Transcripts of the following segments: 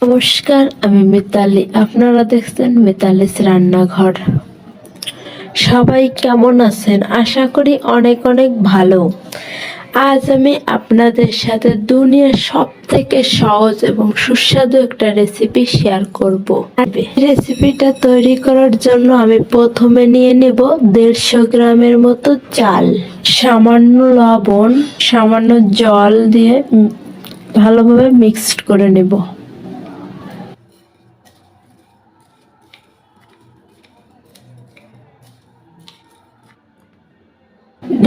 নমস্কার, আমি মিতালি। আপনারা দেখছেন মিতালিস রান্নাঘর। সবাই কেমন আছেন? আশা করি অনেক অনেক ভালো। আজ আমি আপনাদের সাথে দুনিয়ার সবথেকে সহজ এবং সুস্বাদু একটা রেসিপি শেয়ার করব। রেসিপিটা তৈরি করার জন্য আমি প্রথমে নিয়ে নেব 150 গ্রামের মতো চাল, সামান্য লবণ, সামান্য জল দিয়ে ভালোভাবে মিক্সড করে নেব।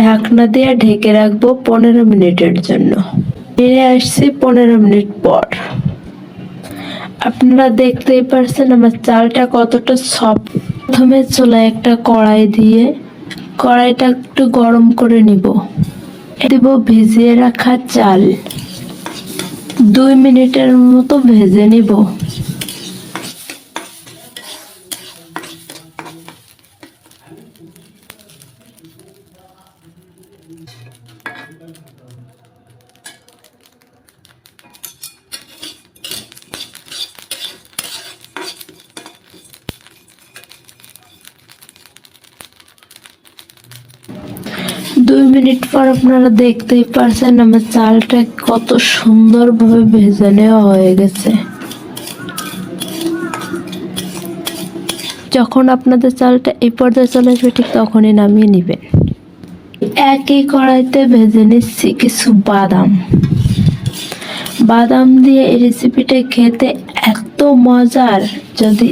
ঢাকনা দিয়ে ঢেকে রাখবো 15 মিনিটের জন্য। ফিরে আসছি 15 মিনিট পর। আপনারা দেখতেই পারছেন আমার চালটা কতটা সফট। প্রথমে চুলায় একটা কড়াই দিয়ে কড়াইটা একটু গরম করে নিব। দেব ভিজিয়ে রাখা চাল, 2 মিনিটের মতো ভেজে নিব। 2 মিনিট পর আপনারা দেখতেই পারছেন আমার চালটা কত সুন্দরভাবে ভেজে নেওয়া হয়ে গেছে। যখন আপনাদের চালটা এই পর্যায়ে চলে আসবে ঠিক তখনই নামিয়ে নেবেন। একই কড়াইতে ভেজে নিচ্ছি কিছু বাদাম দিয়ে এই রেসিপিটা খেতে এত মজার, যদি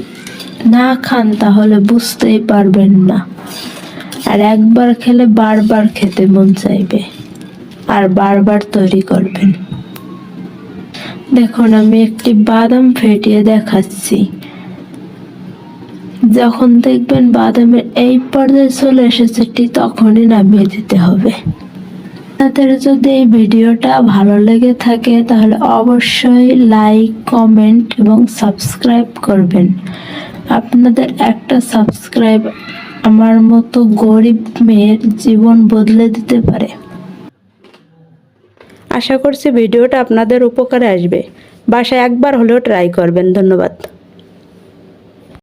না খান তাহলে বুঝতেই পারবেন না। আর একবার খেলে বারবার খেতে মন চাইবে আর বারবার তৈরি করবেন। দেখুন আমি একটি বাদাম ফেটিয়ে দেখাচ্ছি। যখন দেখবেন বাদামের এই পর্যায়ে চলে এসেছে ঠিক তখনই নামিয়ে দিতে হবে। আপনাদের যদি এই ভিডিওটা ভালো লেগে থাকে তাহলে অবশ্যই লাইক, কমেন্ট এবং সাবস্ক্রাইব করবেন। আপনাদের একটা সাবস্ক্রাইব আমার মতো গরিব মেয়ের জীবন বদলে দিতে পারে। আশা করছি ভিডিওটা আপনাদের উপকারে আসবে। বাসায় একবার হলেও ট্রাই করবেন। ধন্যবাদ।